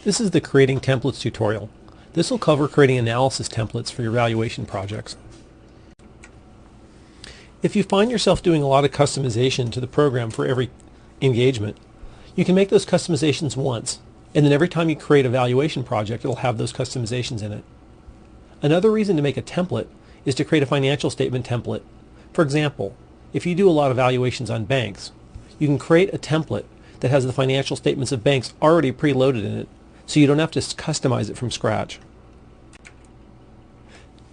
This is the Creating Templates tutorial. This will cover creating analysis templates for your valuation projects. If you find yourself doing a lot of customization to the program for every engagement, you can make those customizations once, and then every time you create a valuation project, it'll have those customizations in it. Another reason to make a template is to create a financial statement template. For example, if you do a lot of valuations on banks, you can create a template that has the financial statements of banks already preloaded in it, so you don't have to customize it from scratch.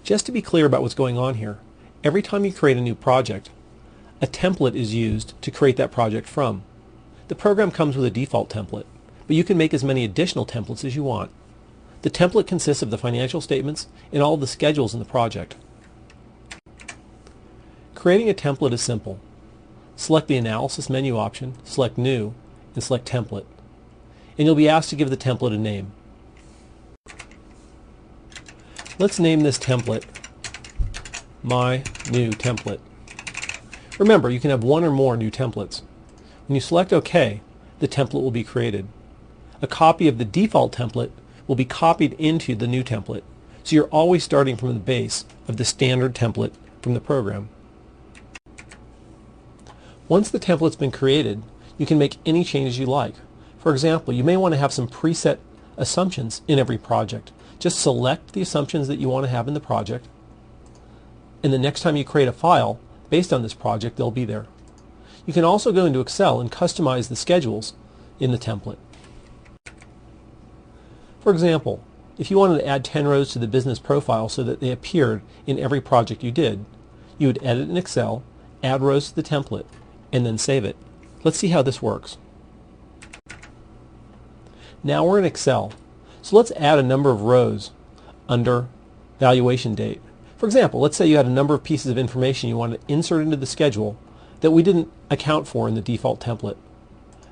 Just to be clear about what's going on here, every time you create a new project, a template is used to create that project from. The program comes with a default template, but you can make as many additional templates as you want. The template consists of the financial statements and all of the schedules in the project. Creating a template is simple. Select the Analysis menu option, select New, and select Template. And you'll be asked to give the template a name. Let's name this template My New Template. Remember, you can have one or more new templates. When you select OK, the template will be created. A copy of the default template will be copied into the new template, so you're always starting from the base of the standard template from the program. Once the template's been created, you can make any changes you like. For example, you may want to have some preset assumptions in every project. Just select the assumptions that you want to have in the project, and the next time you create a file based on this project, they'll be there. You can also go into Excel and customize the schedules in the template. For example, if you wanted to add 10 rows to the business profile so that they appeared in every project you did, you would edit in Excel, add rows to the template, and then save it. Let's see how this works. Now we're in Excel, so let's add a number of rows under valuation date. For example, let's say you had a number of pieces of information you want to insert into the schedule that we didn't account for in the default template.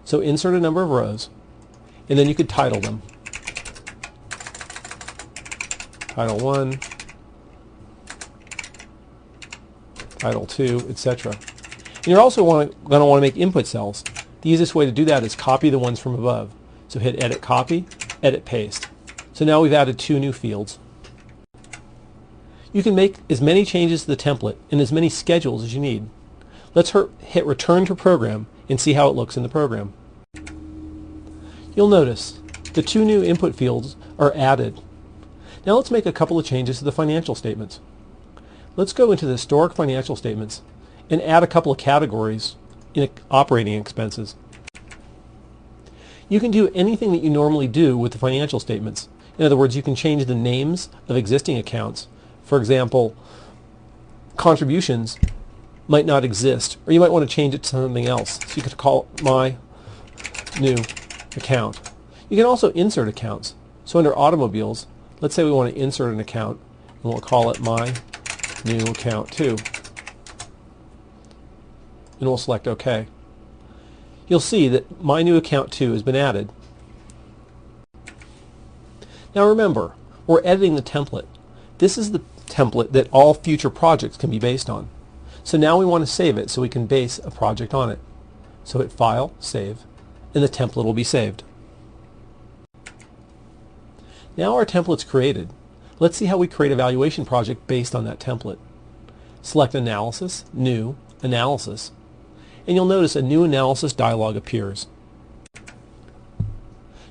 So insert a number of rows, and then you could title them. Title 1, Title 2, etc. And you're also going to want to make input cells. The easiest way to do that is copy the ones from above. So hit Edit Copy, Edit Paste. So now we've added 2 new fields. You can make as many changes to the template and as many schedules as you need. Let's hit Return to Program and see how it looks in the program. You'll notice the 2 new input fields are added. Now let's make a couple of changes to the financial statements. Let's go into the Historic Financial Statements and add a couple of categories in operating expenses. You can do anything that you normally do with the financial statements. In other words, you can change the names of existing accounts. For example, contributions might not exist, or you might want to change it to something else. So you could call it My New Account. You can also insert accounts. So under Automobiles, let's say we want to insert an account, and we'll call it My New Account 2. And we'll select OK. You'll see that My New Account 2 has been added. Now remember, we're editing the template. This is the template that all future projects can be based on. So now we want to save it so we can base a project on it. So hit File, Save, and the template will be saved. Now our template's created. Let's see how we create a valuation project based on that template. Select Analysis, New, Analysis, and you'll notice a New Analysis dialog appears.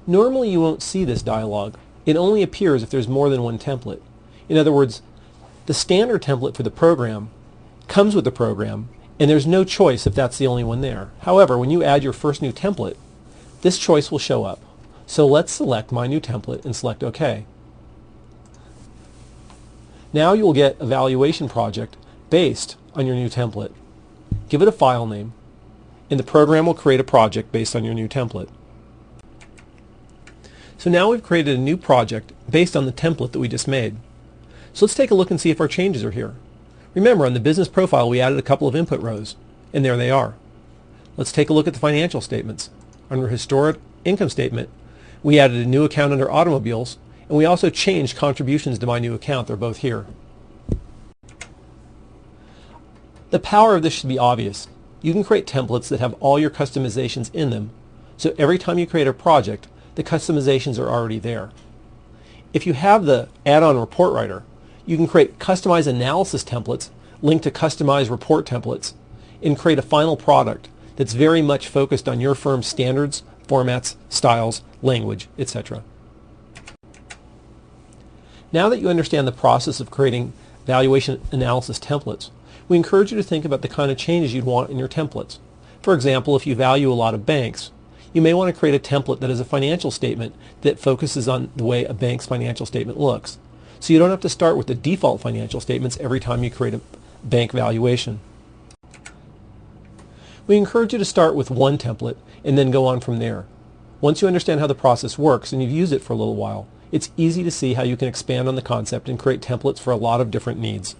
Normally you won't see this dialog. It only appears if there's more than one template. In other words, the standard template for the program comes with the program, and there's no choice if that's the only one there. However, when you add your first new template, this choice will show up. So let's select My New Template and select OK. Now you will get a valuation project based on your new template. Give it a file name, and the program will create a project based on your new template. So now we've created a new project based on the template that we just made. So let's take a look and see if our changes are here. Remember, on the business profile we added a couple of input rows, and there they are. Let's take a look at the financial statements. Under Historic Income Statement, we added a new account under Automobiles, and we also changed contributions to My New Account. They're both here. The power of this should be obvious. You can create templates that have all your customizations in them, so every time you create a project, the customizations are already there. If you have the add-on report writer, you can create customized analysis templates linked to customized report templates and create a final product that's very much focused on your firm's standards, formats, styles, language, etc. Now that you understand the process of creating valuation analysis templates, we encourage you to think about the kind of changes you'd want in your templates. For example, if you value a lot of banks, you may want to create a template that is a financial statement that focuses on the way a bank's financial statement looks. So you don't have to start with the default financial statements every time you create a bank valuation. We encourage you to start with one template and then go on from there. Once you understand how the process works and you've used it for a little while, it's easy to see how you can expand on the concept and create templates for a lot of different needs.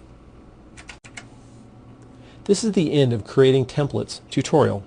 This is the end of Creating Templates tutorial.